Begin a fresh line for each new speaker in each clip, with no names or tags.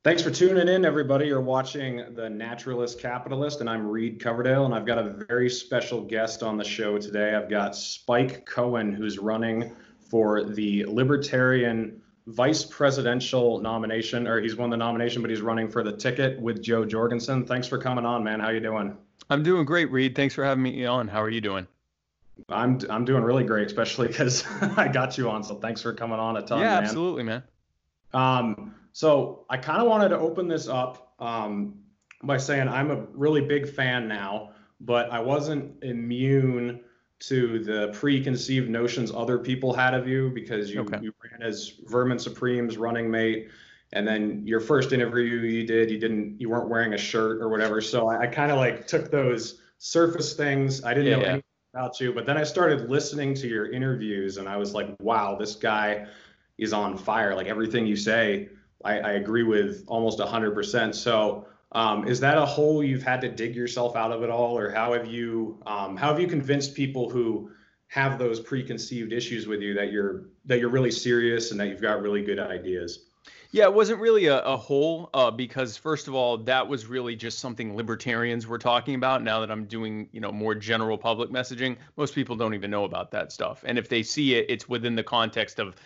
Thanks for tuning in, everybody. You're watching The Naturalist Capitalist, and I'm Reed Coverdale, and I've got a very special guest on the show today. I've got Spike Cohen, who's running for the Libertarian vice presidential nomination, or he's won the nomination, but he's running for the ticket with Joe Jorgensen. Thanks for coming on, man. How you doing?
I'm doing great, Reed. Thanks for having me on. How are you doing?
I'm doing really great, especially because I got you on. So thanks for coming on a ton,
Yeah,
man.
absolutely, man.
So I kind of wanted to open this up by saying I'm a really big fan now, but I wasn't immune to the preconceived notions other people had of you because
Okay.
you ran as Vermin Supreme's running mate, and then your first interview you weren't wearing a shirt or whatever. So I kind of like took those surface things. I didn't
Yeah,
know
yeah.
anything about you, but then I started listening to your interviews, and I was like, wow, this guy is on fire. Like everything you say, I agree with almost 100%. So is that a hole you've had to dig yourself out of it all, or how have you convinced people who have those preconceived issues with you that you're really serious and that you've got really good ideas?
Yeah, it wasn't really a whole, because first of all, that was really just something libertarians were talking about. Now that I'm doing, more general public messaging, most people don't even know about that stuff. And if they see it, it's within the context of,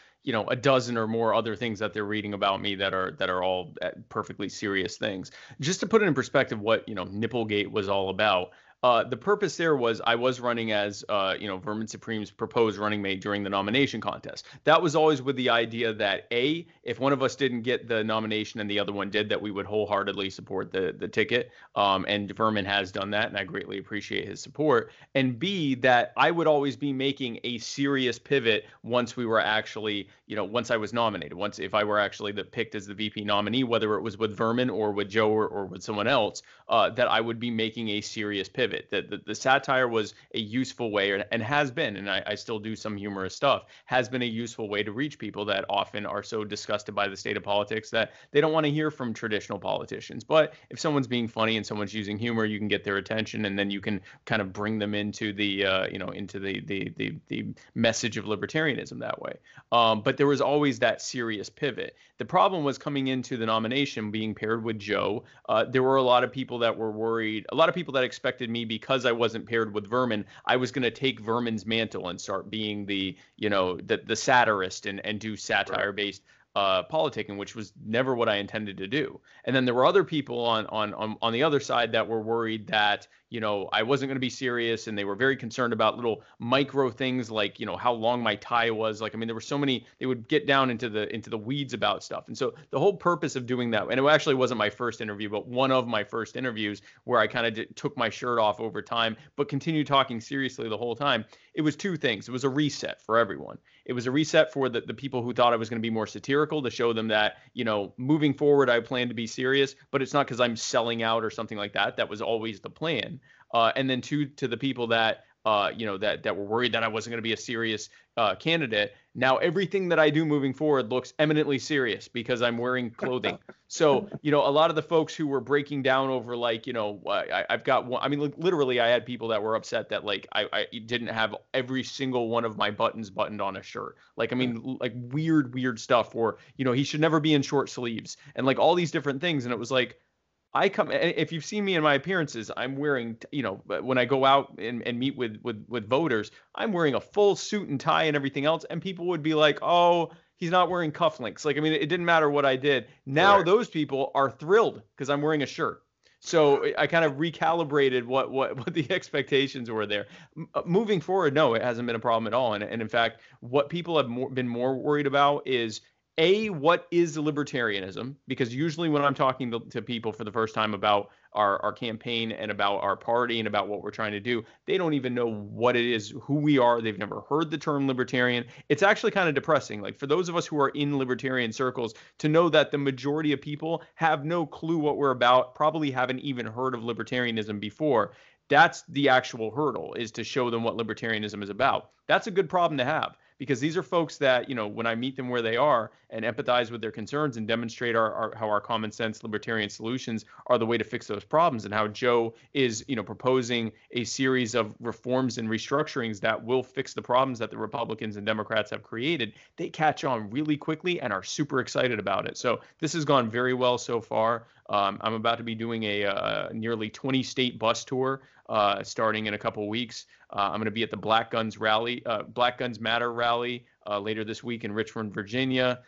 a dozen or more other things that they're reading about me that are all perfectly serious things. Just to put it in perspective, what, Nipplegate was all about. The purpose there was I was running as, Vermin Supreme's proposed running mate during the nomination contest. That was always with the idea that A, if one of us didn't get the nomination and the other one did, that we would wholeheartedly support the ticket. And Vermin has done that, and I greatly appreciate his support. And B, that I would always be making a serious pivot once we were actually, once I was nominated, once if I were actually picked as the VP nominee, whether it was with Vermin or with Joe or with someone else, that I would be making a serious pivot. That the satire was a useful way, and has been, and I still do some humorous stuff, has been a useful way to reach people that often are so disgusted by the state of politics that they don't want to hear from traditional politicians. But if someone's being funny and someone's using humor, you can get their attention, and then you can kind of bring them into the message of libertarianism that way. But there was always that serious pivot. The problem was coming into the nomination, being paired with Joe. There were a lot of people that were worried, a lot of people that expected me, because I wasn't paired with Vermin, I was going to take Vermin's mantle and start being the satirist and do satire based politicking, which was never what I intended to do. And then there were other people on the other side that were worried that I wasn't going to be serious, and they were very concerned about little micro things like how long my tie was. Like, I mean, there were so many. They would get down into the weeds about stuff. And so the whole purpose of doing that, and it actually wasn't my first interview, but one of my first interviews where I kind of took my shirt off over time, but continued talking seriously the whole time. It was two things. It was a reset for everyone. It was a reset for the people who thought I was going to be more satirical, to show them that, moving forward, I plan to be serious, but it's not because I'm selling out or something like that. That was always the plan. And then two, to the people that, that were worried that I wasn't going to be a serious candidate. Now, everything that I do moving forward looks eminently serious because I'm wearing clothing. So, a lot of the folks who were breaking down over, like, I've got one, I mean, literally, I had people that were upset that, like, I didn't have every single one of my buttons buttoned on a shirt. Like, I mean, like weird stuff, or, he should never be in short sleeves, and like all these different things. And it was like, if you've seen me in my appearances, I'm wearing, when I go out and meet with voters, I'm wearing a full suit and tie and everything else. And people would be like, oh, he's not wearing cufflinks. Like, I mean, it didn't matter what I did. Now
Correct.
those people are thrilled because I'm wearing a shirt. So I kind of recalibrated what the expectations were there. Moving forward, no, it hasn't been a problem at all. And in fact, what people have been more worried about is, what is libertarianism? Because usually when I'm talking to people for the first time about our campaign and about our party and about what we're trying to do, they don't even know what it is, who we are. They've never heard the term libertarian. It's actually kind of depressing. Like, for those of us who are in libertarian circles, to know that the majority of people have no clue what we're about, probably haven't even heard of libertarianism before. That's the actual hurdle, is to show them what libertarianism is about. That's a good problem to have, because these are folks that, when I meet them where they are and empathize with their concerns and demonstrate how our common sense libertarian solutions are the way to fix those problems, and how Joe is, proposing a series of reforms and restructurings that will fix the problems that the Republicans and Democrats have created, they catch on really quickly and are super excited about it. So this has gone very well so far. I'm about to be doing a nearly 20-state bus tour starting in a couple of weeks. I'm going to be at the Black Guns Matter rally later this week in Richmond, Virginia.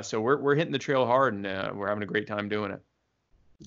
So we're hitting the trail hard, and we're having a great time doing it.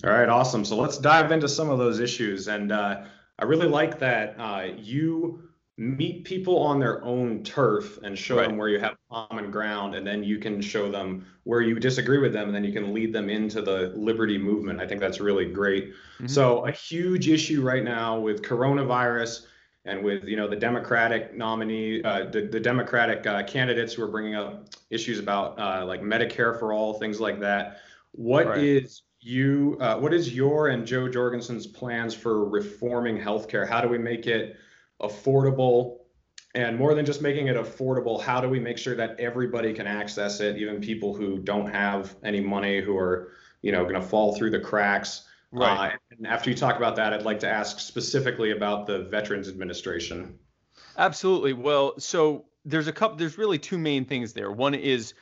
All right, awesome. So let's dive into some of those issues. And I really like that you meet people on their own turf and show them where you have common ground, and then you can show them where you disagree with them, and then you can lead them into the liberty movement. I think that's really great. Mm-hmm. So a huge issue right now with coronavirus and with, the Democratic nominee, the Democratic candidates who are bringing up issues about like Medicare for all, things like that. What is your and Joe Jorgensen's plans for reforming healthcare? How do we make it affordable? And more than just making it affordable, how do we make sure that everybody can access it, even people who don't have any money, who are, going to fall through the cracks? And after you talk about that, I'd like to ask specifically about the Veterans Administration.
Absolutely. Well, so there's really two main things there. One is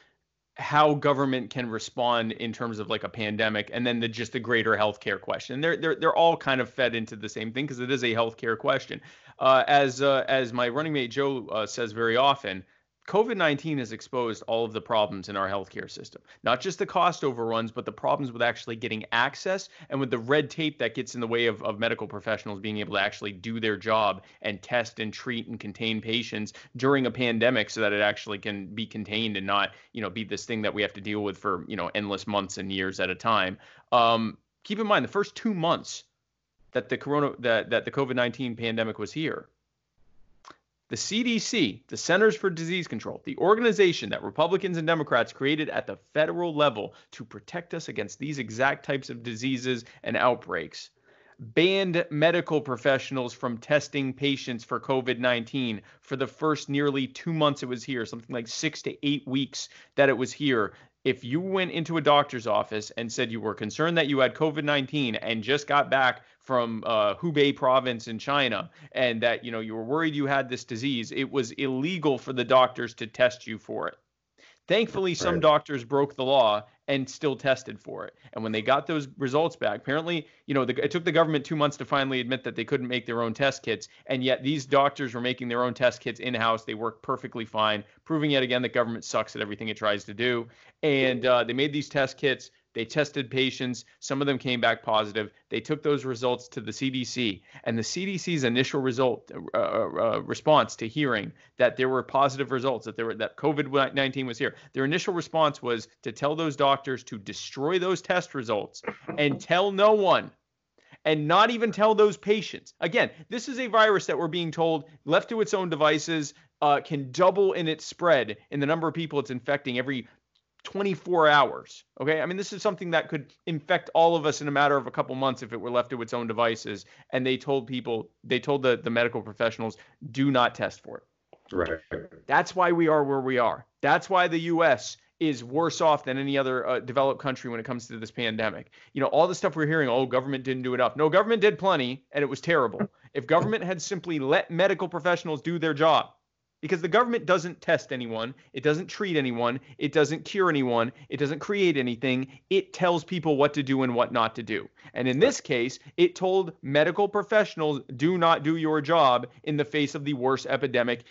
how government can respond in terms of like a pandemic, and then just the greater healthcare question. They're all kind of fed into the same thing because it is a healthcare question. As my running mate Joe says very often, COVID-19 has exposed all of the problems in our healthcare system, not just the cost overruns, but the problems with actually getting access and with the red tape that gets in the way of medical professionals being able to actually do their job and test and treat and contain patients during a pandemic so that it actually can be contained and not, be this thing that we have to deal with for, endless months and years at a time. Keep in mind the first 2 months that the COVID-19 pandemic was here, the CDC, the Centers for Disease Control, the organization that Republicans and Democrats created at the federal level to protect us against these exact types of diseases and outbreaks, banned medical professionals from testing patients for COVID-19 for the first nearly 2 months it was here, something like 6 to 8 weeks that it was here. If you went into a doctor's office and said you were concerned that you had COVID-19 and just got back from Hubei province in China, and that you were worried you had this disease, it was illegal for the doctors to test you for it. Thankfully, some doctors broke the law and still tested for it. And when they got those results back, apparently, it took the government 2 months to finally admit that they couldn't make their own test kits. And yet these doctors were making their own test kits in-house. They worked perfectly fine, proving yet again that government sucks at everything it tries to do. And they made these test kits. They tested patients. Some of them came back positive. They took those results to the CDC, and the CDC's initial response to hearing that there were positive results, that COVID-19 was here, their initial response was to tell those doctors to destroy those test results and tell no one, and not even tell those patients. Again, this is a virus that we're being told, left to its own devices, can double in its spread in the number of people it's infecting every 24 hours. Okay. I mean, this is something that could infect all of us in a matter of a couple months if it were left to its own devices. And they told the medical professionals, do not test for it.
Right.
That's why we are where we are. That's why the U.S. is worse off than any other developed country when it comes to this pandemic. All the stuff we're hearing, government didn't do enough. No, government did plenty, and it was terrible. If government had simply let medical professionals do their job, because the government doesn't test anyone, it doesn't treat anyone, it doesn't cure anyone, it doesn't create anything, it tells people what to do and what not to do. And in this case, it told medical professionals, do not do your job in the face of the worst epidemic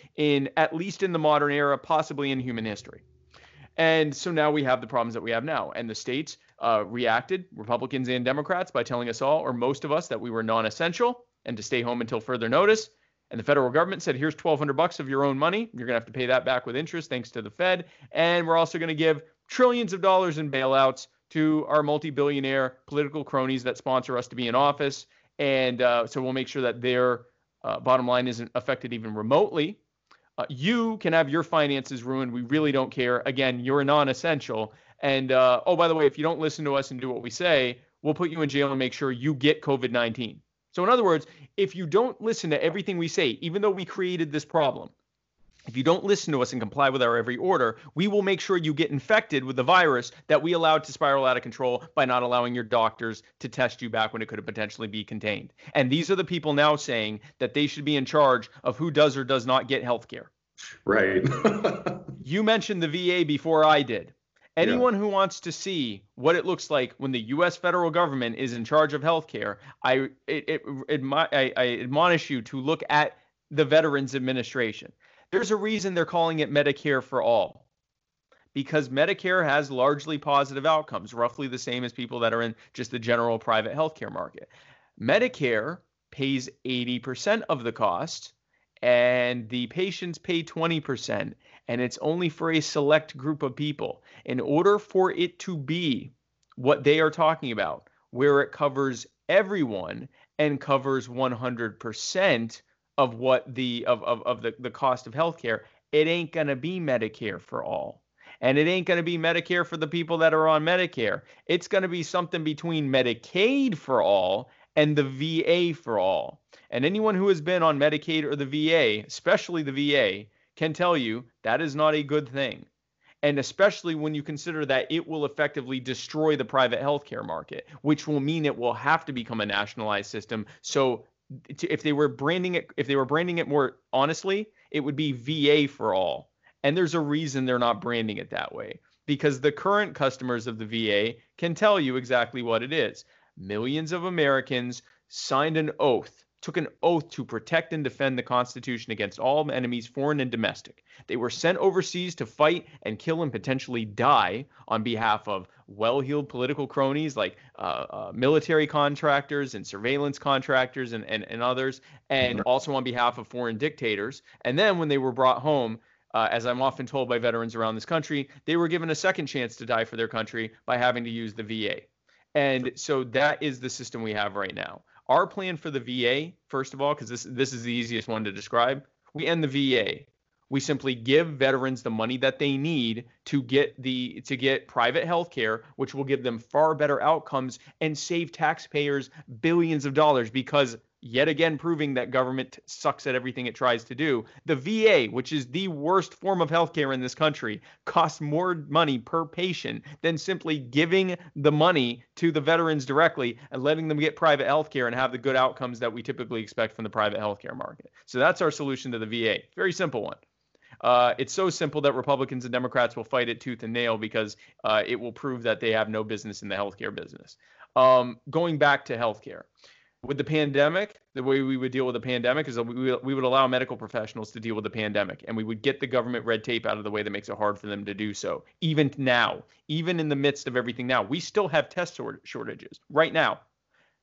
at least in the modern era, possibly in human history. And so now we have the problems that we have now. And the states reacted, Republicans and Democrats, by telling us all, or most of us, that we were non-essential and to stay home until further notice. And the federal government said, here's $1,200 of your own money. You're going to have to pay that back with interest thanks to the Fed. And we're also going to give trillions of dollars in bailouts to our multi-billionaire political cronies that sponsor us to be in office. And so we'll make sure that their bottom line isn't affected even remotely. You can have your finances ruined. We really don't care. Again, you're non-essential. And by the way, if you don't listen to us and do what we say, we'll put you in jail and make sure you get COVID-19. So in other words, if you don't listen to everything we say, even though we created this problem, If you don't listen to us and comply with our every order, we will make sure you get infected with the virus that we allowed to spiral out of control by not allowing your doctors to test you back when it could have potentially be contained. And these are the people now saying that they should be in charge of who does or does not get health care.
Right.
You mentioned the VA before I did.
Yeah.
Anyone who wants to see what it looks like when the U.S. federal government is in charge of healthcare, I admonish you to look at the Veterans Administration. There's a reason they're calling it Medicare for all, because Medicare has largely positive outcomes, roughly the same as people that are in just the general private healthcare market. Medicare pays 80% of the cost, and the patients pay 20%, and it's only for a select group of people. In order for it to be what they are talking about, where it covers everyone and covers 100% of what the cost of healthcare, it ain't going to be Medicare for all. And it ain't going to be Medicare for the people that are on Medicare. It's going to be something between Medicaid for all and the VA for all. And anyone who has been on Medicaid or the VA, especially the VA, can tell you that is not a good thing. And especially when you consider that it will effectively destroy the private healthcare market, which will mean it will have to become a nationalized system. So if they were branding it more honestly, it would be VA for all. And there's a reason they're not branding it that way, because the current customers of the VA can tell you exactly what it is. Millions of Americans signed an oath, took an oath to protect and defend the Constitution against all enemies, foreign and domestic. They were sent overseas to fight and kill and potentially die on behalf of well-heeled political cronies like military contractors and surveillance contractors and others, and also on behalf of foreign dictators. And then when they were brought home, as I'm often told by veterans around this country, they were given a second chance to die for their country by having to use the VA. And so that is the system we have right now. Our plan for the VA, first of all, because this is the easiest one to describe, we end the VA. We simply give veterans the money that they need to get private health care, which will give them far better outcomes and save taxpayers billions of dollars, because yet again proving that government sucks at everything it tries to do. The VA, which is the worst form of healthcare in this country, costs more money per patient than simply giving the money to the veterans directly and letting them get private healthcare and have the good outcomes that we typically expect from the private healthcare market. So that's our solution to the VA. Very simple one. It's so simple that Republicans and Democrats will fight it tooth and nail, because it will prove that they have no business in the healthcare business. Going back to healthcare. With the pandemic, the way we would deal with the pandemic is that we would allow medical professionals to deal with the pandemic, and we would get the government red tape out of the way that makes it hard for them to do so. Even now, even in the midst of everything now, we still have test shortages right now.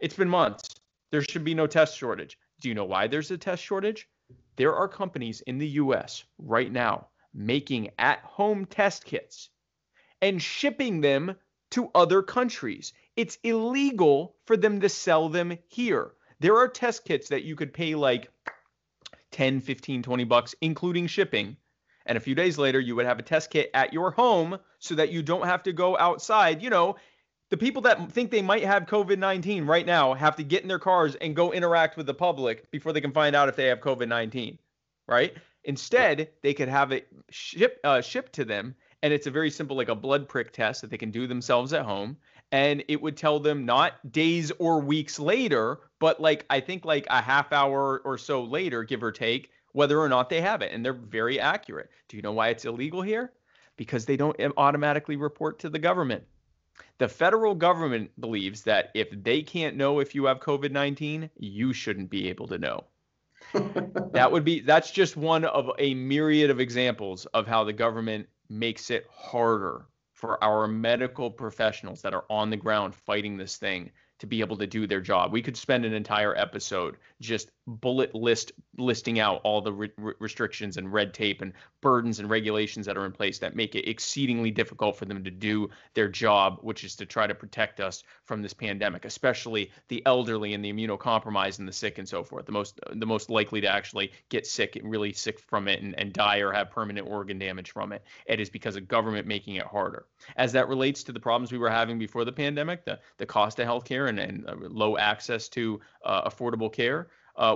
It's been months. There should be no test shortage. Do you know why there's a test shortage? There are companies in the U.S. right now making at-home test kits and shipping them to other countries. It's illegal for them to sell them here. There are test kits that you could pay like 10, 15, 20 bucks, including shipping. And a few days later, you would have a test kit at your home so that you don't have to go outside. You know, the people that think they might have COVID-19 right now have to get in their cars and go interact with the public before they can find out if they have COVID-19, right? Instead, they could have it shipped to them. And it's a very simple, like a blood prick test that they can do themselves at home. And it would tell them not days or weeks later, but I think a half hour or so later, give or take, whether or not they have it. And they're very accurate. Do you know why it's illegal here? Because they don't automatically report to the government. The federal government believes that if they can't know if you have COVID-19, you shouldn't be able to know. That's just one of a myriad of examples of how the government makes it harder for our medical professionals that are on the ground fighting this thing to be able to do their job. We could spend an entire episode just listing out all the restrictions and red tape and burdens and regulations that are in place that make it exceedingly difficult for them to do their job, which is to try to protect us from this pandemic, especially the elderly and the immunocompromised and the sick and so forth, the most likely to actually get sick, really sick from it and die or have permanent organ damage from it. It is because of government making it harder. As that relates to the problems we were having before the pandemic, the cost of healthcare and low access to affordable care,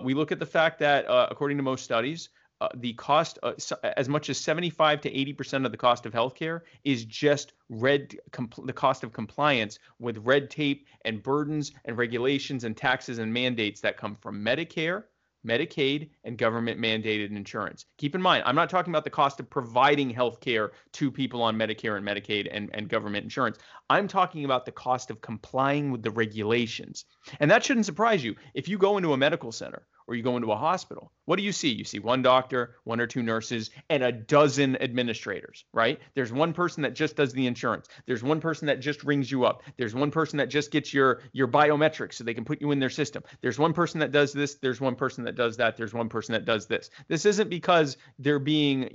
we look at the fact that, according to most studies, the cost, as much as 75 to 80% of the cost of healthcare is just the cost of compliance with red tape and burdens and regulations and taxes and mandates that come from Medicare, Medicaid, and government mandated insurance. Keep in mind, I'm not talking about the cost of providing health care to people on Medicare and Medicaid and government insurance. I'm talking about the cost of complying with the regulations. And that shouldn't surprise you. If you go into a medical center or you go into a hospital, what do you see? You see one doctor, one or two nurses, and a dozen administrators, right? There's one person that just does the insurance. There's one person that just rings you up. There's one person that just gets your biometrics so they can put you in their system. There's one person that does this. There's one person that does that. There's one person that does this. This isn't because they're being,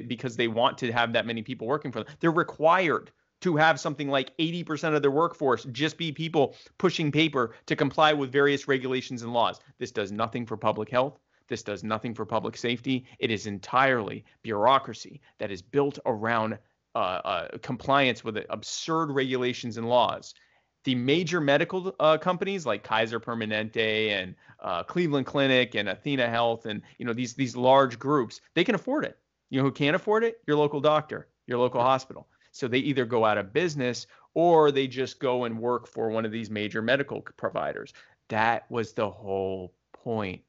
because they want to have that many people working for them. They're required to have something like 80% of their workforce just be people pushing paper to comply with various regulations and laws. This does nothing for public health. This does nothing for public safety. It is entirely bureaucracy that is built around compliance with absurd regulations and laws. The major medical companies like Kaiser Permanente and Cleveland Clinic and Athena Health and these large groups, they can afford it. You know who can't afford it? Your local doctor, your local hospital. So they either go out of business or they just go and work for one of these major medical providers. That was the whole point.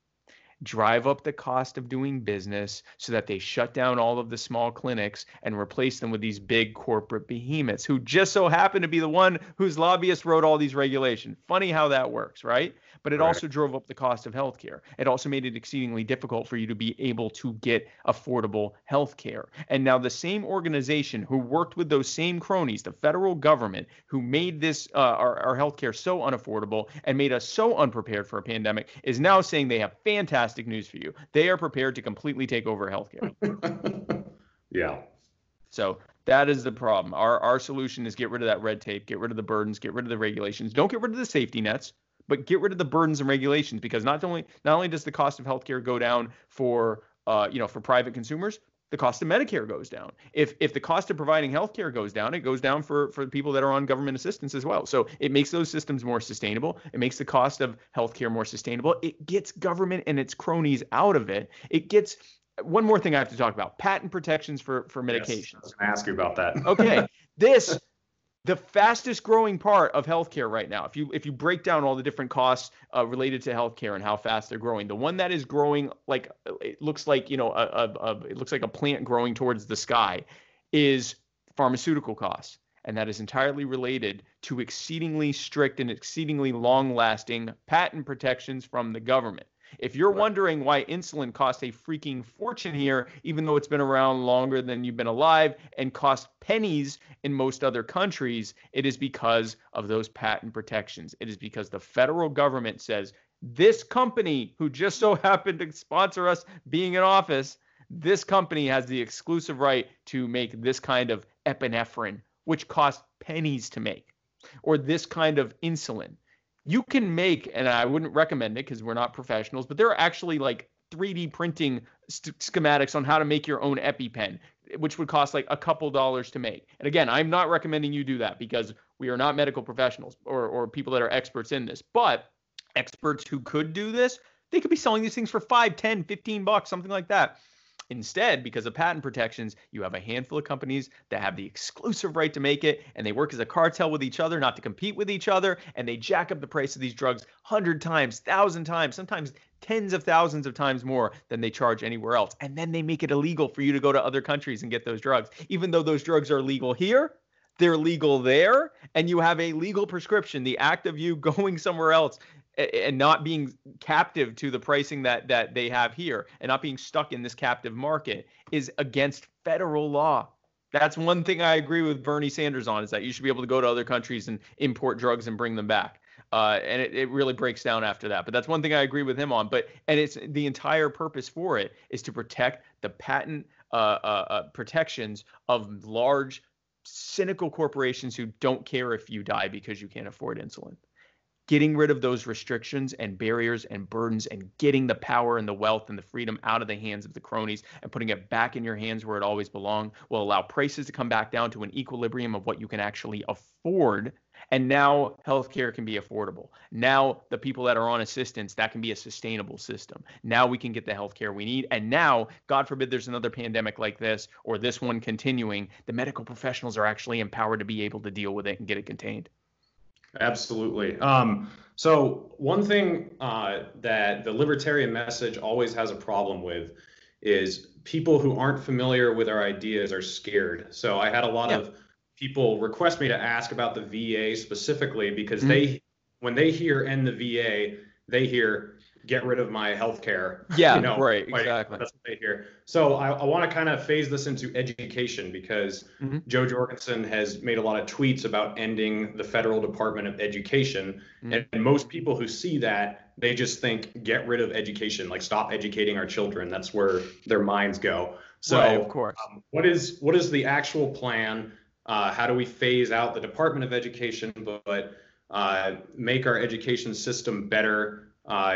Drive up the cost of doing business so that they shut down all of the small clinics and replace them with these big corporate behemoths who just so happen to be the one whose lobbyists wrote all these regulations. Funny how that works, right? But it also drove up the cost of healthcare. It also made it exceedingly difficult for you to be able to get affordable healthcare. And now the same organization who worked with those same cronies, the federal government, who made this our healthcare so unaffordable and made us so unprepared for a pandemic, is now saying they have fantastic news for you. They are prepared to completely take over healthcare.
Yeah.
So that is the problem. Our solution is get rid of that red tape, get rid of the burdens, get rid of the regulations. Don't get rid of the safety nets, but get rid of the burdens and regulations, because not only does the cost of healthcare go down for private consumers, the cost of Medicare goes down. If the cost of providing healthcare goes down, it goes down for people that are on government assistance as well. So it makes those systems more sustainable. It makes the cost of healthcare more sustainable. It gets government and its cronies out of it. It gets one more thing I have to talk about: patent protections for medications.
Yes, I was going to ask you about that.
Okay, the fastest growing part of healthcare right now, if you break down all the different costs related to healthcare and how fast they're growing, the one that is growing like it looks like it looks like a plant growing towards the sky, is pharmaceutical costs, and that is entirely related to exceedingly strict and exceedingly long-lasting patent protections from the government. If you're wondering why insulin costs a freaking fortune here, even though it's been around longer than you've been alive and costs pennies in most other countries, it is because of those patent protections. It is because the federal government says, this company who just so happened to sponsor us being in office, this company has the exclusive right to make this kind of epinephrine, which costs pennies to make, or this kind of insulin. You can make, and I wouldn't recommend it because we're not professionals, but there are actually like 3D printing schematics on how to make your own EpiPen, which would cost like a couple dollars to make. And again, I'm not recommending you do that because we are not medical professionals or people that are experts in this. But experts who could do this, they could be selling these things for $5, $10, $15, something like that. Instead, because of patent protections, you have a handful of companies that have the exclusive right to make it, and they work as a cartel with each other, not to compete with each other, and they jack up the price of these drugs 100 times, 1,000 times, sometimes tens of thousands of times more than they charge anywhere else. And then they make it illegal for you to go to other countries and get those drugs. Even though those drugs are legal here, they're legal there, and you have a legal prescription. The act of you going somewhere else and not being captive to the pricing that they have here and not being stuck in this captive market is against federal law. That's one thing I agree with Bernie Sanders on, is that you should be able to go to other countries and import drugs and bring them back. And it really breaks down after that. But that's one thing I agree with him on. And it's the entire purpose for it is to protect the patent protections of large, cynical corporations who don't care if you die because you can't afford insulin. getting rid of those restrictions and barriers and burdens and getting the power and the wealth and the freedom out of the hands of the cronies and putting it back in your hands where it always belonged will allow prices to come back down to an equilibrium of what you can actually afford. And now healthcare can be affordable. Now the people that are on assistance, that can be a sustainable system. Now we can get the healthcare we need. And now, God forbid there's another pandemic like this or this one continuing, the medical professionals are actually empowered to be able to deal with it and get it contained.
Absolutely. So one thing that the libertarian message always has a problem with is people who aren't familiar with our ideas are scared. So I had a lot of people request me to ask about the VA specifically because when they hear end the VA, they hear get rid of my health care.
Yeah, right, exactly.
That's what they hear. So I want to kind of phase this into education because Joe Jorgensen has made a lot of tweets about ending the federal Department of Education. And most people who see that, they just think get rid of education, like stop educating our children. That's where their minds go. So
right, of course.
What is the actual plan? How do we phase out the Department of Education, but make our education system better?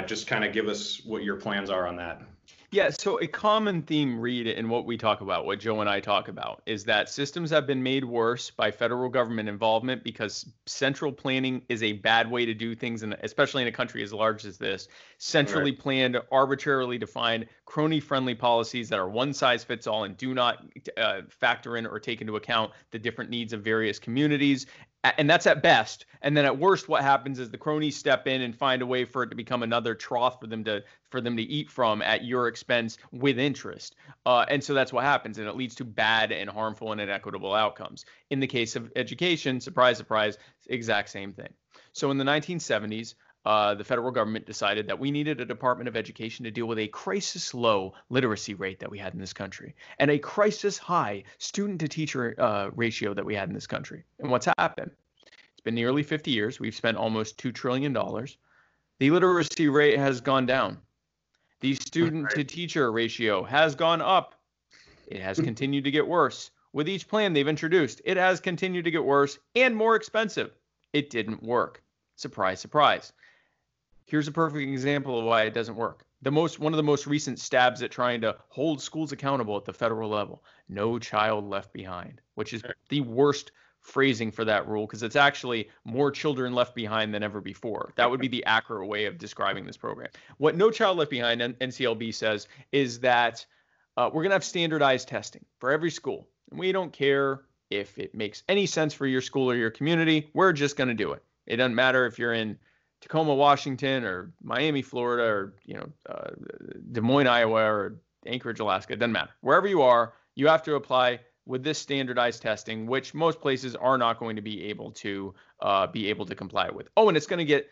Just kind of give us what your plans are on that.
Yeah, so a common theme, Reed, in what we talk about, what Joe and I talk about, is that systems have been made worse by federal government involvement because central planning is a bad way to do things, and especially in a country as large as this. Centrally planned, arbitrarily defined, crony-friendly policies that are one size fits all and do not factor in or take into account the different needs of various communities. And that's at best. And then at worst, what happens is the cronies step in and find a way for it to become another trough for them to eat from at your expense with interest. And so that's what happens. And it leads to bad and harmful and inequitable outcomes. In the case of education, surprise, surprise, exact same thing. So in the 1970s, the federal government decided that we needed a Department of Education to deal with a crisis-low literacy rate that we had in this country and a crisis-high student-to-teacher ratio that we had in this country. And what's happened? It's been nearly 50 years. We've spent almost $2 trillion. The literacy rate has gone down. The student-to-teacher ratio has gone up. It has continued to get worse. With each plan they've introduced, it has continued to get worse and more expensive. It didn't work. Surprise, surprise. Here's a perfect example of why it doesn't work. One of the most recent stabs at trying to hold schools accountable at the federal level. No child left behind, which is the worst phrasing for that rule because it's actually more children left behind than ever before. That would be the accurate way of describing this program. What No Child Left Behind, NCLB, says is that we're going to have standardized testing for every school. And we don't care if it makes any sense for your school or your community. We're just going to do it. It doesn't matter if you're in Tacoma, Washington, or Miami, Florida, or Des Moines, Iowa, or Anchorage, Alaska. It doesn't matter. Wherever you are, you have to apply with this standardized testing, which most places are not going to be able to comply with. Oh, and it's going to get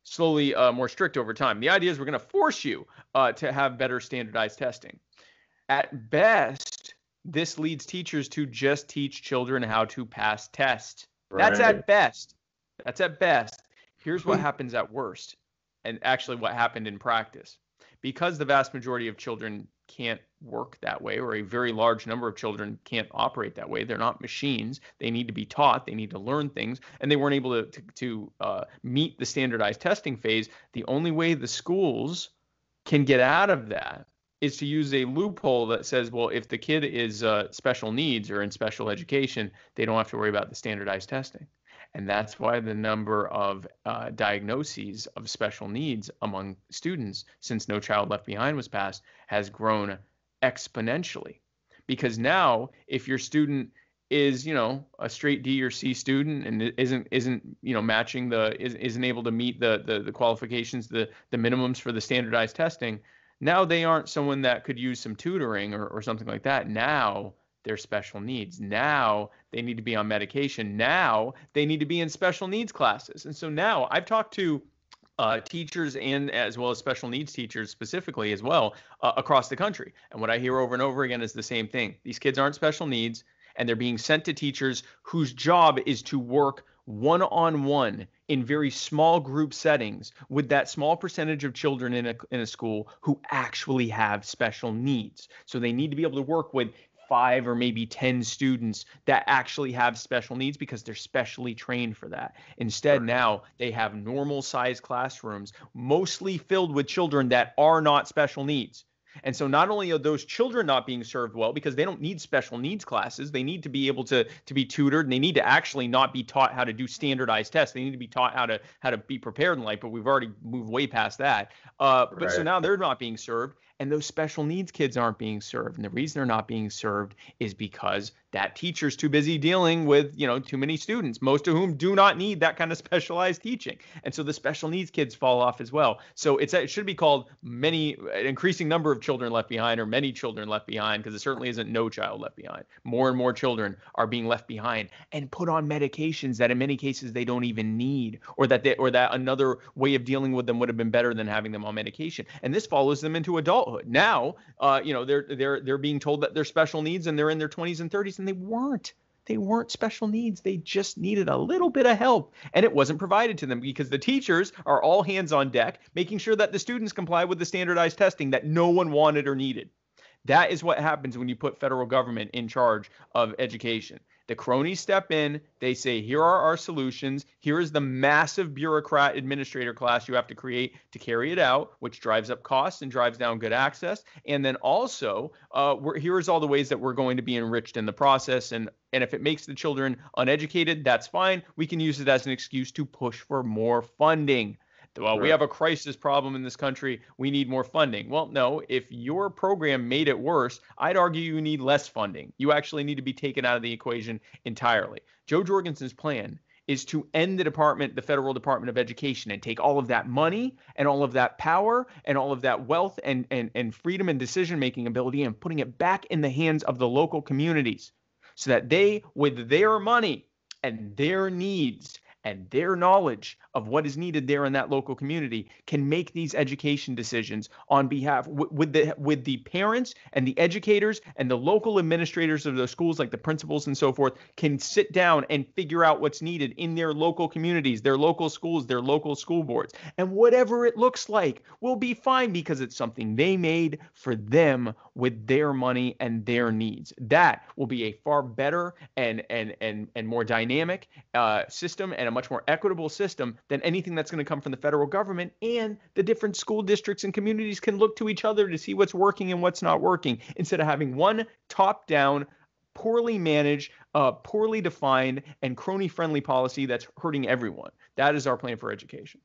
slowly more strict over time. The idea is we're going to force you to have better standardized testing. At best, this leads teachers to just teach children how to pass tests. That's at best. That's at best. Here's what happens at worst, and actually what happened in practice. Because the vast majority of children can't work that way, or a very large number of children can't operate that way. They're not machines. They need to be taught. They need to learn things, and they weren't able to meet the standardized testing phase. The only way the schools can get out of that is to use a loophole that says, well, if the kid is special needs or in special education, they don't have to worry about the standardized testing. And that's why the number of diagnoses of special needs among students since No Child Left Behind was passed has grown exponentially. Because now, if your student is, a straight D or C student and isn't matching isn't able to meet the qualifications, the minimums for the standardized testing, now they aren't someone that could use some tutoring or something like that. Now they're special needs. Now they need to be on medication. Now they need to be in special needs classes. And so now I've talked to teachers and as well as special needs teachers specifically as well across the country. And what I hear over and over again is the same thing. These kids aren't special needs, and they're being sent to teachers whose job is to work one-on-one in very small group settings with that small percentage of children in a school who actually have special needs. So they need to be able to work with 5 or maybe 10 students that actually have special needs because they're specially trained for that. Instead, now they have normal size classrooms, mostly filled with children that are not special needs. And so not only are those children not being served well because they don't need special needs classes, they need to be able to be tutored, and they need to actually not be taught how to do standardized tests. They need to be taught how to be prepared in life, but we've already moved way past that. But so now they're not being served, and those special needs kids aren't being served. And the reason they're not being served is because that teacher's too busy dealing with, too many students, most of whom do not need that kind of specialized teaching. And so the special needs kids fall off as well. So it should be called an increasing number of children left behind, or many children left behind, because it certainly isn't no child left behind. More and more children are being left behind and put on medications that in many cases they don't even need, or that another way of dealing with them would have been better than having them on medication. And this follows them into adulthood. Now, they're being told that they're special needs and they're in their 20s and 30s, and they weren't special needs. They just needed a little bit of help, and it wasn't provided to them because the teachers are all hands on deck, making sure that the students comply with the standardized testing that no one wanted or needed. That is what happens when you put federal government in charge of education. The cronies step in, they say, here are our solutions. Here is the massive bureaucrat administrator class you have to create to carry it out, which drives up costs and drives down good access. And then also, here's all the ways that we're going to be enriched in the process. And if it makes the children uneducated, that's fine. We can use it as an excuse to push for more funding. Well, we have a crisis problem in this country. We need more funding. Well, no, if your program made it worse, I'd argue you need less funding. You actually need to be taken out of the equation entirely. Joe Jorgensen's plan is to end the Federal Department of Education, and take all of that money and all of that power and all of that wealth and freedom and decision-making ability and putting it back in the hands of the local communities so that they, with their money and their needs and their knowledge of what is needed there in that local community, can make these education decisions on behalf with the parents and the educators and the local administrators of those schools, like the principals and so forth, can sit down and figure out what's needed in their local communities, their local schools, their local school boards. And whatever it looks like will be fine because it's something they made for them with their money and their needs. That will be a far better and more dynamic system, and a much more equitable system than anything that's going to come from the federal government. And the different school districts and communities can look to each other to see what's working and what's not working, instead of having one top-down, poorly managed, poorly defined, and crony-friendly policy that's hurting everyone. That is our plan for education.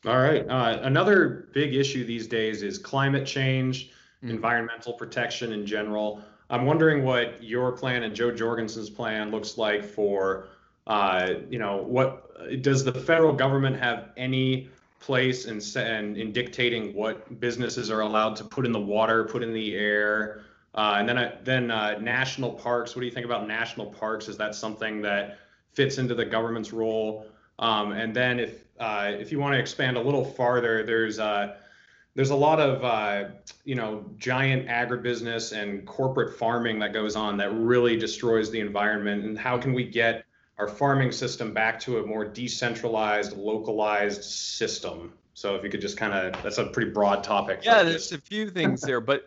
All right. Another big issue these days is climate change, environmental protection in general. I'm wondering what your plan and Joe Jorgensen's plan looks like for what does the federal government have any place in dictating what businesses are allowed to put in the water, put in the air, and then national parks? What do you think about national parks? Is that something that fits into the government's role? And then if you want to expand a little farther, there's a lot of giant agribusiness and corporate farming that goes on that really destroys the environment. And how can we get our farming system back to a more decentralized, localized system? So if you could just that's a pretty broad topic.
Yeah, there's a few things there, but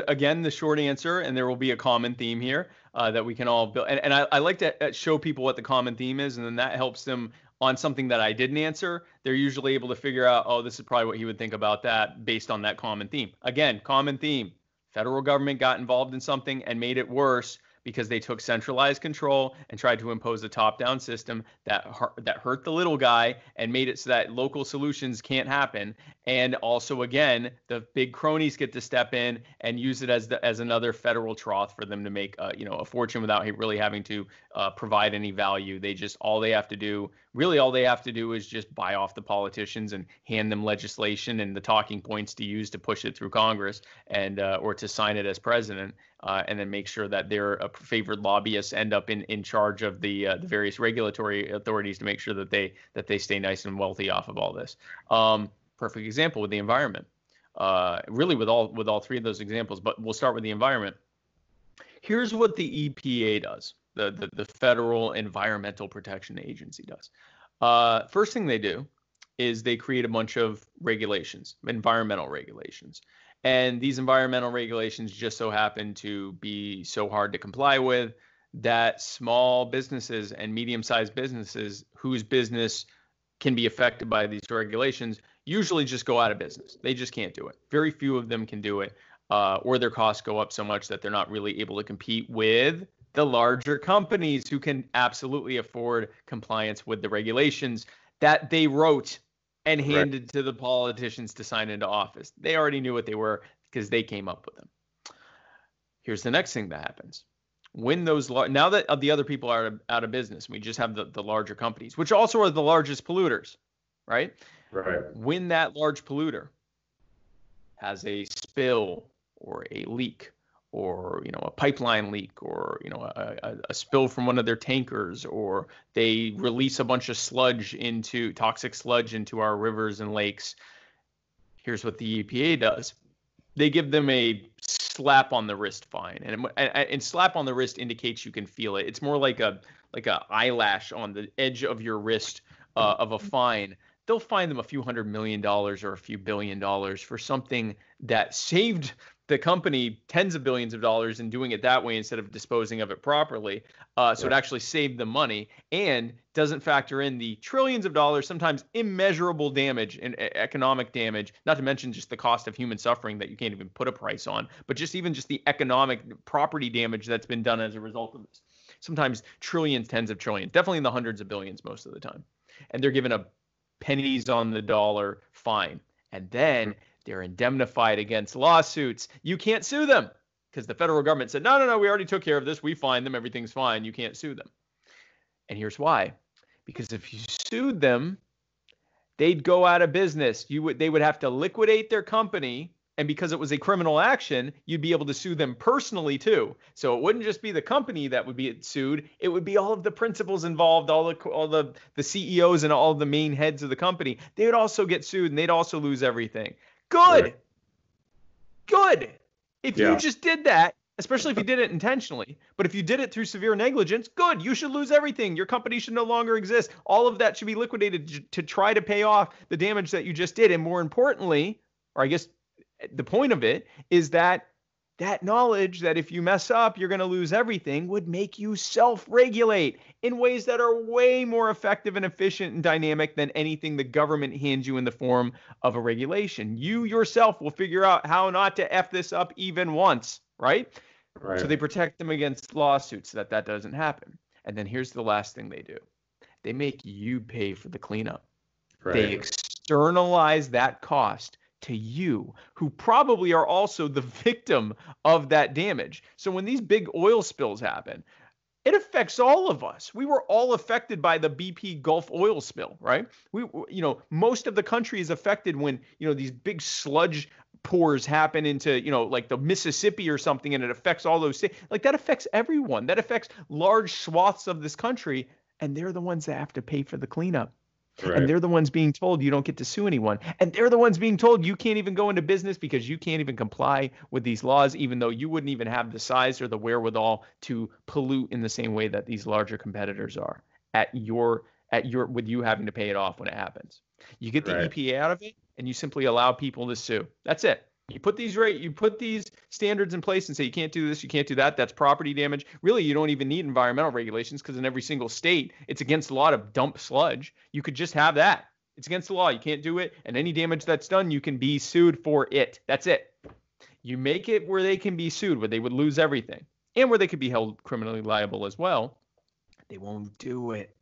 again, the short answer, and there will be a common theme here that we can all build. And I like to show people what the common theme is, and then that helps them on something that I didn't answer. They're usually able to figure out, oh, this is probably what he would think about that based on that common theme. Again, common theme. Federal government got involved in something and made it worse because they took centralized control and tried to impose a top-down system that hurt the little guy and made it so that local solutions can't happen. And also, again, the big cronies get to step in and use it as another federal trough for them to make a fortune without really having to provide any value. All they have to do is just buy off the politicians and hand them legislation and the talking points to use to push it through Congress and or to sign it as president. And then make sure that their favored lobbyists end up in charge of the various regulatory authorities to make sure that they stay nice and wealthy off of all this. Perfect example with the environment. Really with all three of those examples, but we'll start with the environment. Here's what the EPA does. The Federal Environmental Protection Agency does. First thing they do is they create a bunch of regulations, environmental regulations. And these environmental regulations just so happen to be so hard to comply with that small businesses and medium-sized businesses whose business can be affected by these regulations usually just go out of business. They just can't do it. Very few of them can do it, or their costs go up so much that they're not really able to compete with the larger companies who can absolutely afford compliance with the regulations that they wrote and handed to the politicians to sign into office. They already knew what they were because they came up with them. Here's the next thing that happens. When those now that the other people are out of business, we just have the larger companies, which also are the largest polluters, right?
Right.
When that large polluter has a spill or a leak or a pipeline leak or a spill from one of their tankers, or they release a bunch of toxic sludge into our rivers and lakes, here's what the EPA does. They give them a slap on the wrist fine, and slap on the wrist indicates you can feel it. It's more like a eyelash on the edge of your wrist of a fine. They'll fine them a few $100 million or a few $1 billion for something that saved the company tens of billions of dollars in doing it that way instead of disposing of it properly. So it actually saved them money and doesn't factor in the trillions of dollars, sometimes immeasurable damage and economic damage, not to mention just the cost of human suffering that you can't even put a price on, but just the economic property damage that's been done as a result of this. Sometimes trillions, tens of trillions, definitely in the hundreds of billions most of the time. And they're given a pennies on the dollar fine. And then they're indemnified against lawsuits. You can't sue them because the federal government said, no, we already took care of this. We fined them. Everything's fine. You can't sue them. And here's why. Because if you sued them, they'd go out of business. They would have to liquidate their company. And because it was a criminal action, you'd be able to sue them personally too. So it wouldn't just be the company that would be sued. It would be all of the principals involved, all the CEOs and all the main heads of the company. They would also get sued and they'd also lose everything. Good. Right. Good. If you just did that, especially if you did it intentionally, but if you did it through severe negligence, good. You should lose everything. Your company should no longer exist. All of that should be liquidated to try to pay off the damage that you just did. And more importantly, or I guess the point of it is that knowledge that if you mess up, you're going to lose everything would make you self-regulate in ways that are way more effective and efficient and dynamic than anything the government hands you in the form of a regulation. You yourself will figure out how not to F this up even once, right? So they protect them against lawsuits so that doesn't happen. And then here's the last thing they do. They make you pay for the cleanup. They externalize that cost to you, who probably are also the victim of that damage. So when these big oil spills happen, it affects all of us. We were all affected by the BP Gulf oil spill, right? Most of the country is affected when, these big sludge pours happen into, like the Mississippi or something, and it affects all those states. Like that affects everyone. That affects large swaths of this country, and they're the ones that have to pay for the cleanup. And they're the ones being told you don't get to sue anyone. And they're the ones being told you can't even go into business because you can't even comply with these laws, even though you wouldn't even have the size or the wherewithal to pollute in the same way that these larger competitors are with you having to pay it off when it happens. You get the EPA out of it and you simply allow people to sue. That's it. You put these standards in place and say you can't do this, you can't do that. That's property damage. Really, you don't even need environmental regulations because in every single state, it's against the law to dump sludge. You could just have that. It's against the law. You can't do it. And any damage that's done, you can be sued for it. That's it. You make it where they can be sued, where they would lose everything, and where they could be held criminally liable as well. They won't do it.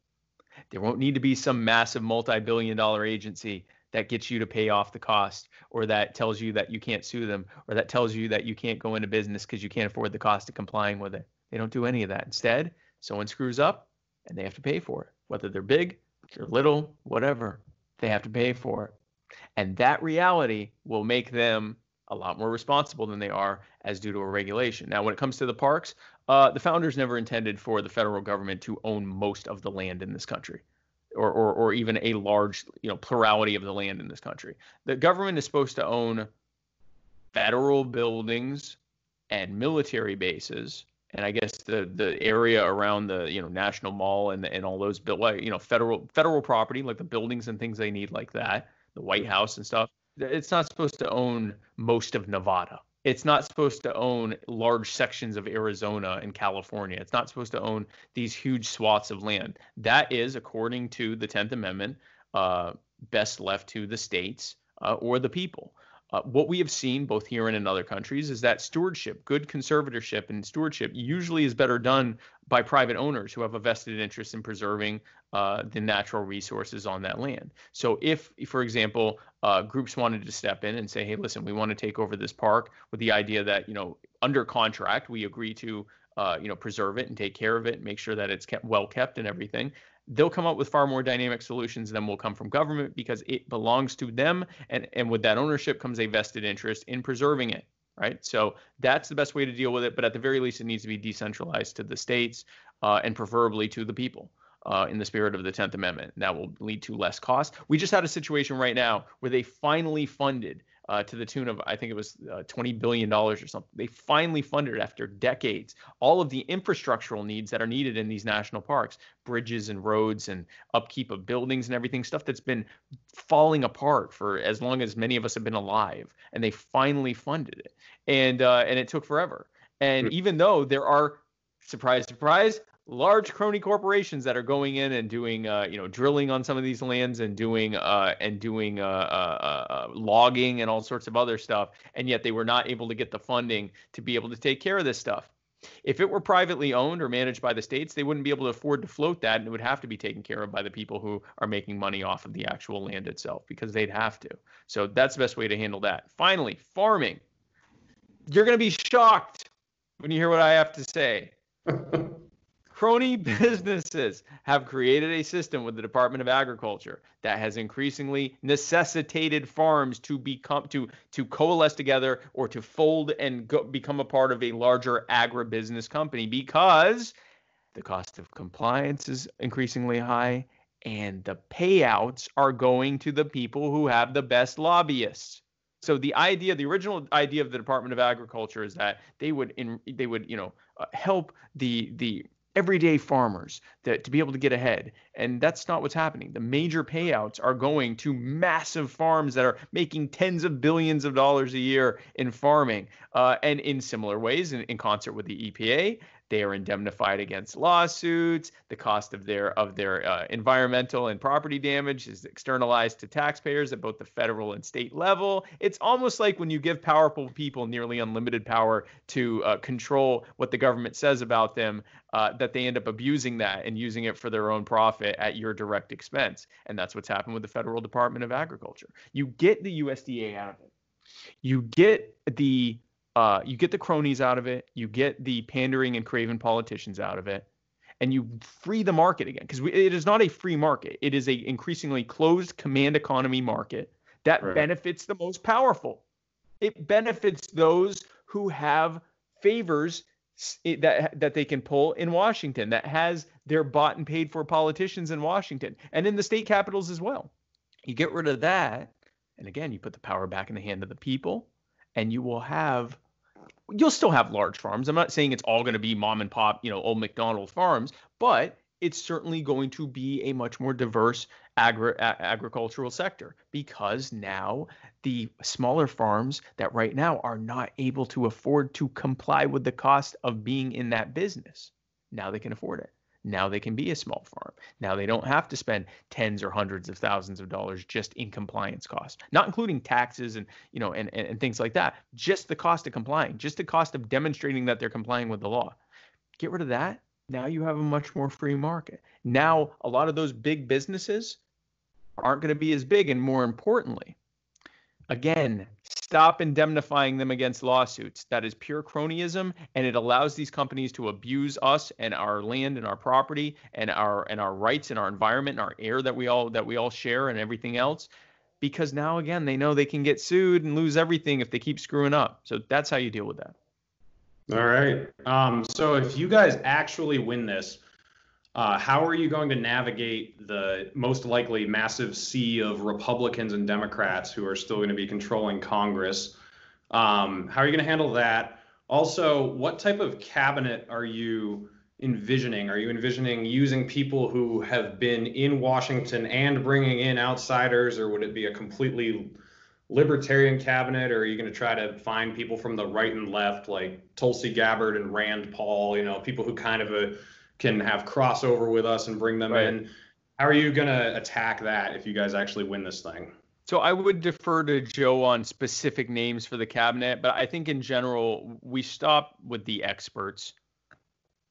There won't need to be some massive multi-billion-dollar agency that gets you to pay off the cost, or that tells you that you can't sue them, or that tells you that you can't go into business because you can't afford the cost of complying with it. They don't do any of that. Instead, someone screws up and they have to pay for it. Whether they're big, they're little, whatever, they have to pay for it. And that reality will make them a lot more responsible than they are as due to a regulation. Now, when it comes to the parks, the founders never intended for the federal government to own most of the land in this country. Or even a large, plurality of the land in this country. The government is supposed to own federal buildings and military bases, and I guess the area around the National Mall and all those federal property, like the buildings and things they need like that, the White House and stuff. It's not supposed to own most of Nevada. It's not supposed to own large sections of Arizona and California. It's not supposed to own these huge swaths of land. That is, according to the 10th Amendment, best left to the states or the people. What we have seen both here and in other countries is that stewardship, good conservatorship and stewardship usually is better done by private owners who have a vested interest in preserving the natural resources on that land. So if, for example, groups wanted to step in and say, hey, listen, we want to take over this park with the idea that, under contract, we agree to, preserve it and take care of it, make sure that it's well kept and everything. They'll come up with far more dynamic solutions than will come from government because it belongs to them. And with that ownership comes a vested interest in preserving it, right? So that's the best way to deal with it. But at the very least, it needs to be decentralized to the states and preferably to the people in the spirit of the 10th Amendment. That will lead to less cost. We just had a situation right now where they finally funded to the tune of, I think it was $20 billion or something. They finally funded after decades all of the infrastructural needs that are needed in these national parks, bridges and roads and upkeep of buildings and everything, stuff that's been falling apart for as long as many of us have been alive. And they finally funded it. And it took forever. And even though there are, surprise, surprise, large crony corporations that are going in and doing, drilling on some of these lands and doing logging and all sorts of other stuff, and yet they were not able to get the funding to be able to take care of this stuff. If it were privately owned or managed by the states, they wouldn't be able to afford to float that, and it would have to be taken care of by the people who are making money off of the actual land itself because they'd have to. So that's the best way to handle that. Finally, farming. You're going to be shocked when you hear what I have to say. Crony businesses have created a system with the Department of Agriculture that has increasingly necessitated farms to coalesce together or to fold and become a part of a larger agribusiness company because the cost of compliance is increasingly high and the payouts are going to the people who have the best lobbyists. So the original idea of the Department of Agriculture is that they would help the everyday farmers to be able to get ahead. And that's not what's happening. The major payouts are going to massive farms that are making tens of billions of dollars a year in farming. And in similar ways, in concert with the EPA, they are indemnified against lawsuits. The cost of their environmental and property damage is externalized to taxpayers at both the federal and state level. It's almost like when you give powerful people nearly unlimited power to control what the government says about them, that they end up abusing that and using it for their own profit at your direct expense. And that's what's happened with the Federal Department of Agriculture. You get the USDA out of it. You get the cronies out of it. You get the pandering and craven politicians out of it, and you free the market again. Because it is not a free market. It is a increasingly closed command economy market that benefits the most powerful. It benefits those who have favors that they can pull in Washington, that has their bought and paid for politicians in Washington and in the state capitals as well. You get rid of that, and again, you put the power back in the hand of the people, and you'll still have large farms. I'm not saying it's all going to be mom and pop, old McDonald farms, but it's certainly going to be a much more diverse agricultural sector because now the smaller farms that right now are not able to afford to comply with the cost of being in that business, now they can afford it. Now they can be a small farm. Now they don't have to spend tens or hundreds of thousands of dollars just in compliance costs, not including taxes and things like that. Just the cost of complying, just the cost of demonstrating that they're complying with the law. Get rid of that. Now you have a much more free market. Now a lot of those big businesses aren't going to be as big, and more importantly, again, stop indemnifying them against lawsuits. That is pure cronyism, and it allows these companies to abuse us and our land and our property and our rights and our environment and our air that we all share and everything else. Because now again, they know they can get sued and lose everything if they keep screwing up. So that's how you deal with that.
All right. So if you guys actually win this, how are you going to navigate the most likely massive sea of Republicans and Democrats who are still going to be controlling Congress? How are you going to handle that? Also, what type of cabinet are you envisioning? Are you envisioning using people who have been in Washington and bringing in outsiders, or would it be a completely Libertarian cabinet, or are you going to try to find people from the right and left, like Tulsi Gabbard and Rand Paul, people who kind of can have crossover with us and bring them
Right.
in? How are you going to attack that if you guys actually win this thing?
So I would defer to Joe on specific names for the cabinet, but I think in general, we stop with the experts.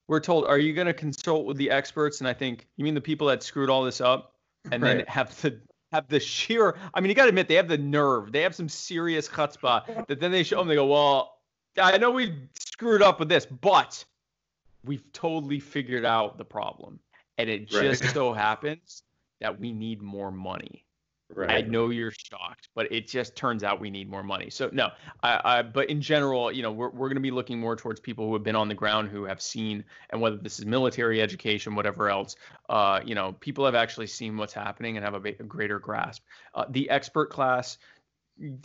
We're told, are you going to consult with the experts? And I think, you mean the people that screwed all this up and then
Right.
have the sheer, I mean, you got to admit, they have the nerve. They have some serious chutzpah that then they show them, they go, well, I know we screwed up with this, but we've totally figured out the problem. And it just so happens that we need more money.
Right.
I know you're shocked, but it just turns out we need more money. So no, but in general, we're going to be looking more towards people who have been on the ground, who have seen, and whether this is military education, whatever else, people have actually seen what's happening and have a greater grasp. The expert class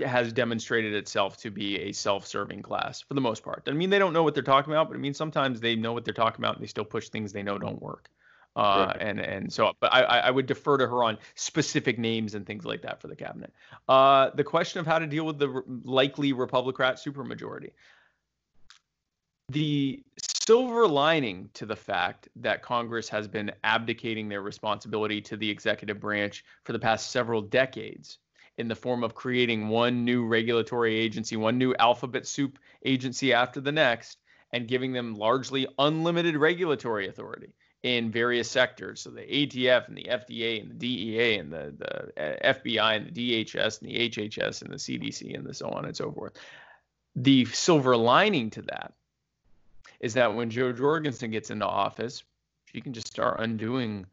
has demonstrated itself to be a self-serving class for the most part. Doesn't mean they don't know what they're talking about, but I mean, sometimes they know what they're talking about and they still push things they know don't work. And so, but I would defer to her on specific names and things like that for the cabinet. The question of how to deal with the likely Republican supermajority. The silver lining to the fact that Congress has been abdicating their responsibility to the executive branch for the past several decades in the form of creating one new regulatory agency, one new alphabet soup agency after the next, and giving them largely unlimited regulatory authority in various sectors. So the ATF and the FDA and the DEA and the FBI and the DHS and the HHS and the CDC and the so on and so forth. The silver lining to that is that when Joe Jorgensen gets into office, she can just start undoing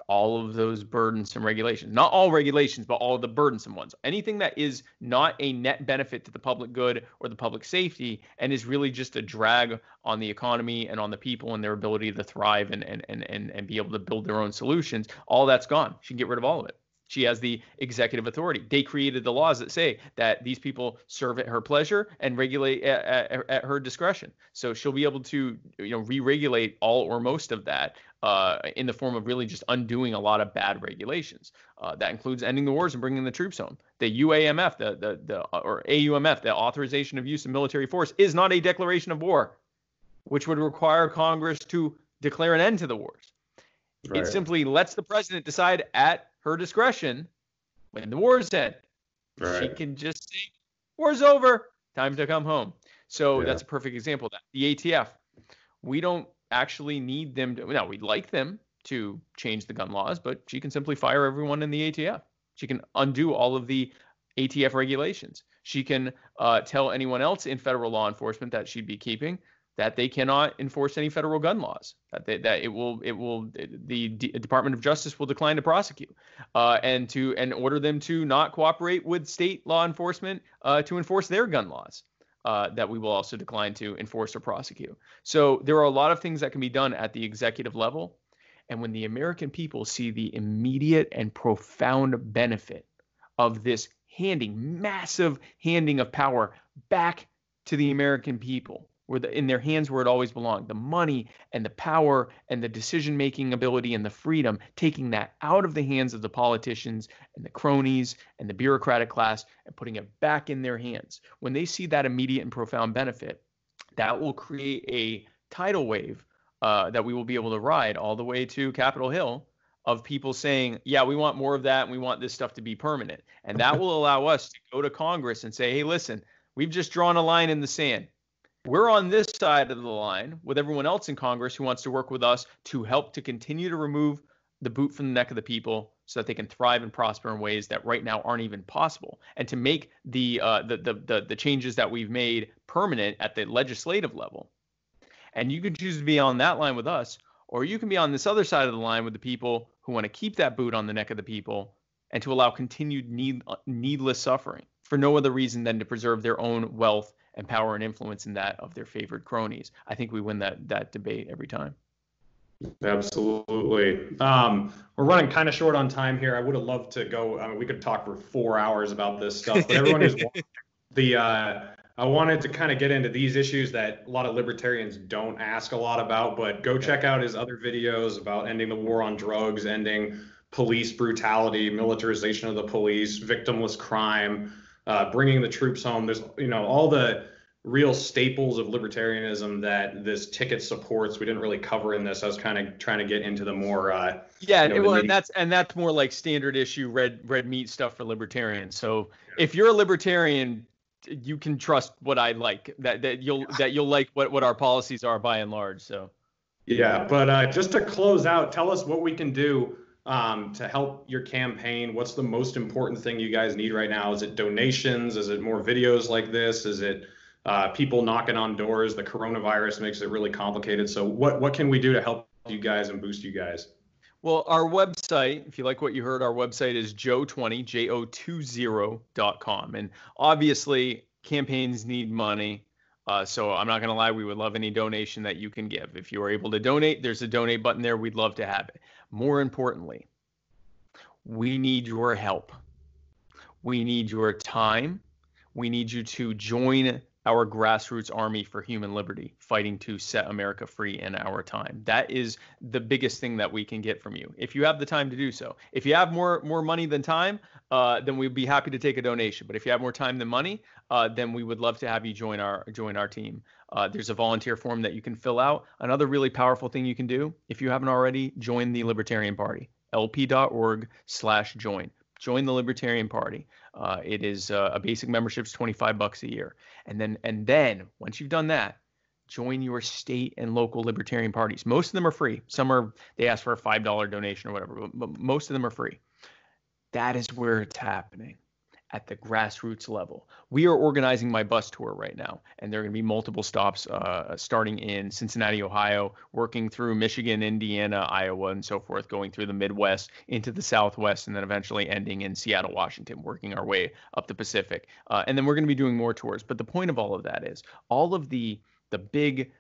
all of those burdensome regulations. Not all regulations, but all of the burdensome ones. Anything that is not a net benefit to the public good or the public safety and is really just a drag on the economy and on the people and their ability to thrive and be able to build their own solutions, all that's gone. She can get rid of all of it. She has the executive authority. They created the laws that say that these people serve at her pleasure and regulate at her discretion. So she'll be able to, re-regulate all or most of that in the form of really just undoing a lot of bad regulations. That includes ending the wars and bringing the troops home. The UAMF, or AUMF, the authorization of use of military force, is not a declaration of war, which would require Congress to declare an end to the wars. Right. It simply lets the president decide at her discretion when the war's end. Right. She can just say, war's over, time to come home. So that's a perfect example of that. The ATF, we don't actually need them to, now we'd like them to change the gun laws, but she can simply fire everyone in the ATF. She can undo all of the ATF regulations. She can tell anyone else in federal law enforcement that she'd be keeping that they cannot enforce any federal gun laws, that the Department of Justice will decline to prosecute, and order them to not cooperate with state law enforcement to enforce their gun laws, that we will also decline to enforce or prosecute. So there are a lot of things that can be done at the executive level, and when the American people see the immediate and profound benefit of this massive handing of power back to the American people, in their hands where it always belonged, the money and the power and the decision-making ability and the freedom, taking that out of the hands of the politicians and the cronies and the bureaucratic class and putting it back in their hands. When they see that immediate and profound benefit, that will create a tidal wave that we will be able to ride all the way to Capitol Hill of people saying, yeah, we want more of that and we want this stuff to be permanent. And that will allow us to go to Congress and say, hey, listen, we've just drawn a line in the sand. We're on this side of the line with everyone else in Congress who wants to work with us to help to continue to remove the boot from the neck of the people so that they can thrive and prosper in ways that right now aren't even possible, and to make the changes that we've made permanent at the legislative level. And you can choose to be on that line with us, or you can be on this other side of the line with the people who want to keep that boot on the neck of the people and to allow continued needless suffering for no other reason than to preserve their own wealth and power and influence in that of their favorite cronies. I think we win that debate every time.
Absolutely. We're running kind of short on time here. I would have loved to go. I mean, we could talk for 4 hours about this stuff, but everyone who's I wanted to kind of get into these issues that a lot of libertarians don't ask a lot about, but go check out his other videos about ending the war on drugs, ending police brutality, militarization of the police, victimless crime. bringing the troops home. There's, all the real staples of libertarianism that this ticket supports. We didn't really cover in this. I was kind of trying to get into the more,
Yeah,
the
well,
nitty.
and that's more like standard issue red meat stuff for libertarians. So if you're a libertarian, you can trust what I like. That you'll like what our policies are by and large. So
Yeah, but just to close out, tell us what we can do to help your campaign. What's the most important thing you guys need right now? Is it donations? Is it more videos like this? Is it people knocking on doors? The coronavirus makes it really complicated. So what can we do to help you guys and boost you guys?
well, our website, if you like what you heard, our website is joe20, jo20.com. And obviously, campaigns need money. So I'm not going to lie, we would love any donation that you can give. If you are able to donate, there's a donate button there. We'd love to have it. More importantly, we need your help. We need your time. We need you to join our grassroots army for human liberty, fighting to set America free in our time. That is the biggest thing that we can get from you, if you have the time to do so. If you have more money than time, then we'd be happy to take a donation. But if you have more time than money, then we would love to have you join our team. There's a volunteer form that you can fill out. Another really powerful thing you can do, if you haven't already, join the Libertarian Party, lp.org/join. Join the Libertarian Party. It is a basic membership's $25 a year. And then once you've done that, join your state and local libertarian parties. Most of them are free. They ask for a $5 donation or whatever, but most of them are free. That is where it's happening, at the grassroots level. We are organizing my bus tour right now, and there are going to be multiple stops starting in Cincinnati, Ohio, working through Michigan, Indiana, Iowa, and so forth, going through the Midwest into the Southwest, and then eventually ending in Seattle, Washington, working our way up the Pacific. And then we're going to be doing more tours. But the point of all of that is all of the big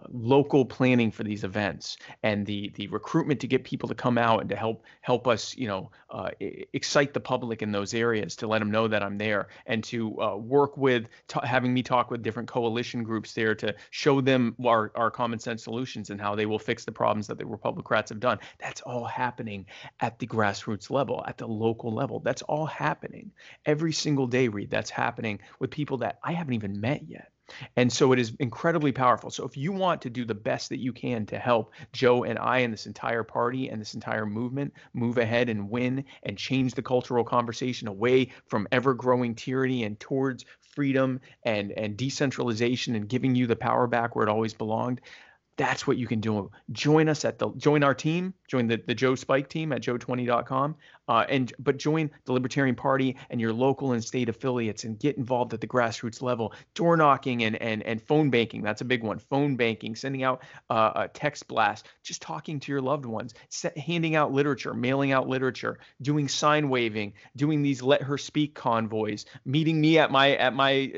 local planning for these events, and the recruitment to get people to come out and to help us, excite the public in those areas, to let them know that I'm there, and to work with having me talk with different coalition groups there to show them our common sense solutions and how they will fix the problems that the Republicrats have done. That's all happening at the grassroots level, at the local level. That's all happening every single day, Reed. That's happening with people that I haven't even met yet. And so it is incredibly powerful. So if you want to do the best that you can to help Joe and I and this entire party and this entire movement move ahead and win and change the cultural conversation away from ever-growing tyranny and towards freedom and decentralization and giving you the power back where it always belonged, that's what you can do. Join us join our team, join the Joe Spike team at joe20.com, but join the Libertarian Party and your local and state affiliates, and get involved at the grassroots level. Door knocking and phone banking, that's a big one. Phone banking, sending out a text blast, just talking to your loved ones, handing out literature, mailing out literature, doing sign waving, doing these Let Her Speak convoys, meeting me at my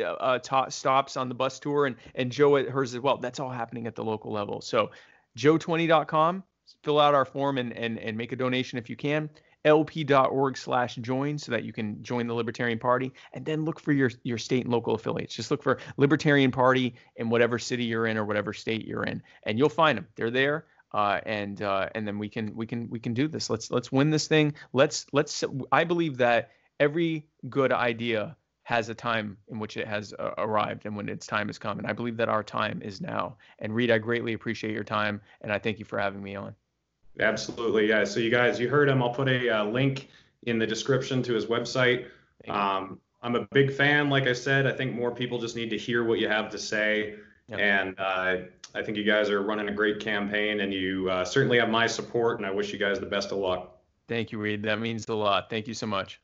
stops on the bus tour, and Joe at hers as well. That's all happening at the local level. So joe20.com, fill out our form and make a donation if you can. lp.org/join, so that you can join the Libertarian Party, and then look for your state and local affiliates. Just look for Libertarian Party in whatever city you're in or whatever state you're in, and you'll find them. They're there. And then we can do this. Let's win this thing. I believe that every good idea has a time in which it has arrived, and when its time has come. And I believe that our time is now. And Reed, I greatly appreciate your time, and I thank you for having me on.
Absolutely. Yeah. So you guys, you heard him. I'll put a link in the description to his website. I'm a big fan. Like I said, I think more people just need to hear what you have to say. Yep. And I think you guys are running a great campaign, and you certainly have my support, and I wish you guys the best of luck.
Thank you, Reed. That means a lot. Thank you so much.